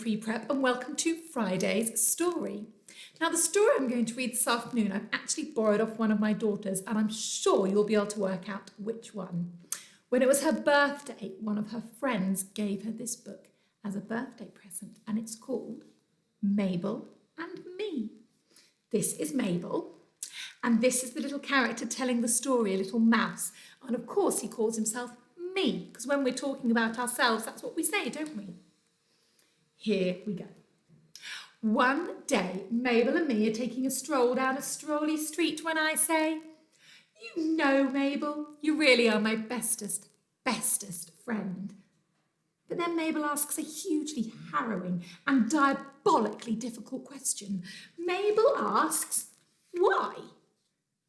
pre-prep and welcome to Friday's story. Now the story I'm going to read this afternoon I've actually borrowed off one of my daughters and I'm sure you'll be able to work out which one. When it was her birthday, one of her friends gave her this book as a birthday present and it's called Mabel Me. This is Mabel and this is the little character telling the story, a little mouse. And of course he calls himself me because when we're talking about ourselves, that's what we say, don't we? Here we go. One day, Mabel and me are taking a stroll down a strolly street when I say, "You know, Mabel, you really are my bestest friend." But then Mabel asks a hugely harrowing and diabolically difficult question. Mabel asks, "Why?"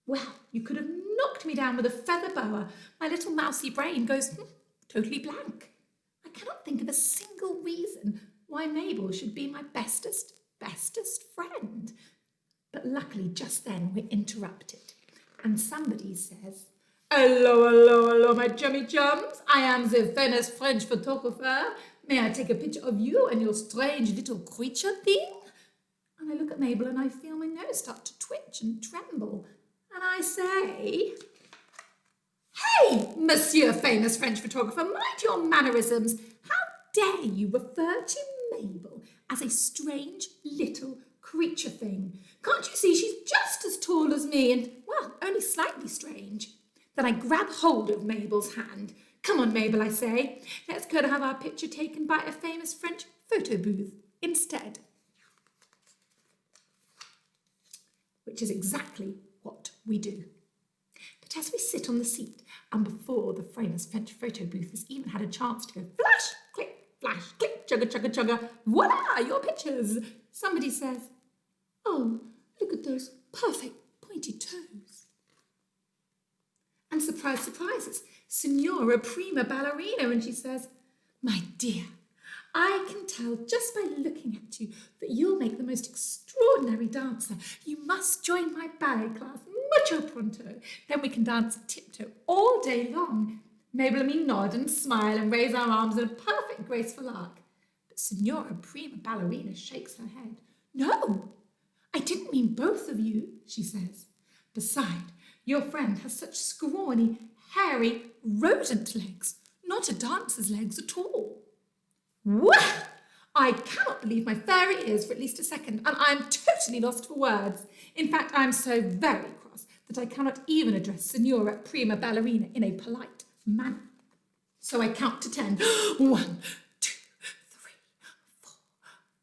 Well, you could have knocked me down with a feather boa. My little mousy brain goes totally blank. I cannot think of a single reason why Mabel should be my bestest friend. But luckily just then we're interrupted and somebody says, hello, my jummy chums. I am the famous French photographer. May I take a picture of you and your strange little creature thing? And I look at Mabel and I feel my nose start to twitch and tremble. And I say, "Hey, Monsieur Famous French Photographer, mind your mannerisms. How dare you refer to Mabel as a strange little creature thing? Can't you see she's just as tall as me and, well, only slightly strange?" Then I grab hold of Mabel's hand. "Come on, Mabel," I say. "Let's go to have our picture taken by a famous French photo booth instead." Which is exactly what we do. But as we sit on the seat, and before the famous French photo booth has even had a chance to go flash, click, chugga, chugga, chugga, voila, your pictures, somebody says, "Oh, look at those perfect pointy toes." And surprise, surprise, it's Signora Prima Ballerina, and she says, "My dear, I can tell just by looking at you that you'll make the most extraordinary dancer. You must join my ballet class, mucho pronto. Then we can dance tiptoe all day long." Mabel and me nod and smile and raise our arms in a perfect graceful arc. But Signora Prima Ballerina shakes her head. "No, I didn't mean both of you," she says. "Beside, your friend has such scrawny, hairy, rodent legs, not a dancer's legs at all." Well, I cannot believe my fairy ears for at least a second, and I'm totally lost for words. In fact, I'm so very cross that I cannot even address Signora Prima Ballerina in a polite manner. So I count to 10. 1, 2, 3, 4,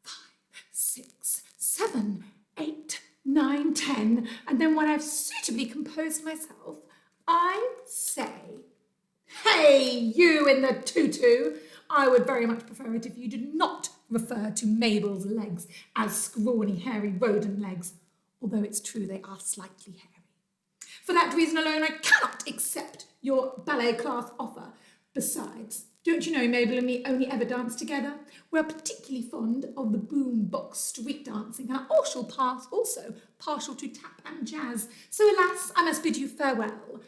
5, 6, 7, 8, 9, 10. And then when I've suitably composed myself, I say, "Hey, you in the tutu! I would very much prefer it if you did not refer to Mabel's legs as scrawny, hairy rodent legs, although it's true they are slightly hairy. For that reason alone, I cannot accept your ballet class offer. Besides, don't you know Mabel and me only ever dance together? We're particularly fond of the boom-box street dancing and are also partial to tap and jazz. So alas, I must bid you farewell.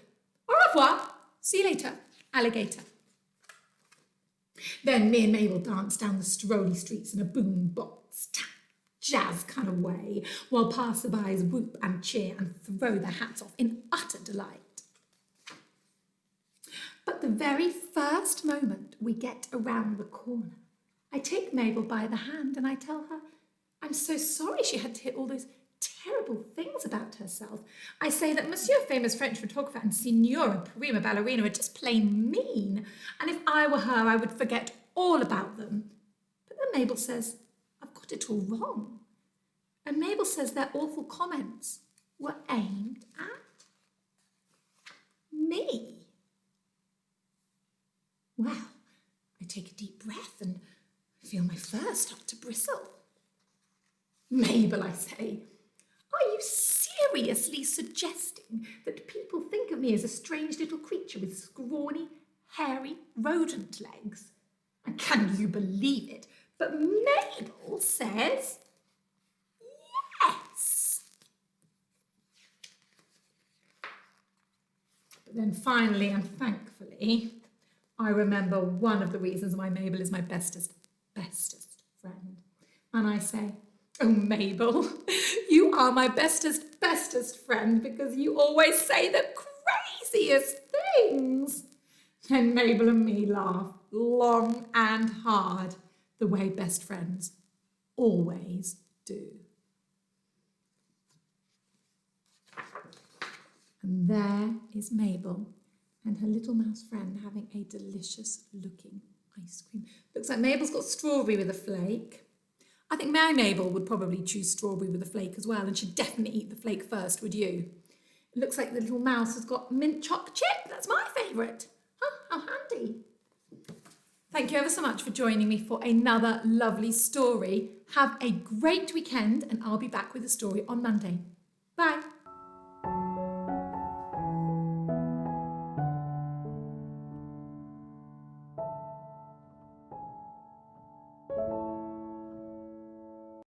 Au revoir. See you later, alligator." Then me and Mabel dance down the strolly streets in a boom-box, tap, jazz kind of way, while passerbys whoop and cheer and throw their hats off in utter delight. But the very first moment we get around the corner, I take Mabel by the hand and I tell her I'm so sorry she had to hear all those terrible things about herself. I say that Monsieur Famous French Photographer and Signora Prima Ballerina are just plain mean, and if I were her, I would forget all about them. But then Mabel says, "I've got it all wrong." And Mabel says their awful comments were aimed at me. Well, I take a deep breath and feel my fur start to bristle. "Mabel," I say, "are you seriously suggesting that people think of me as a strange little creature with scrawny, hairy rodent legs?" And can you believe it? But Mabel says yes. But then finally and thankfully, I remember one of the reasons why Mabel is my bestest friend. And I say, oh, Mabel, you are my bestest friend because you always say the craziest things. Then Mabel and me laugh long and hard, the way best friends always do. And there is Mabel and her little mouse friend having a delicious looking ice cream. Looks like Mabel's got strawberry with a flake. I think my Mabel would probably choose strawberry with a flake as well, and she'd definitely eat the flake first, would you? It looks like the little mouse has got mint choc chip. That's my favourite. Huh, how handy. Thank you ever so much for joining me for another lovely story. Have a great weekend, and I'll be back with a story on Monday. Bye.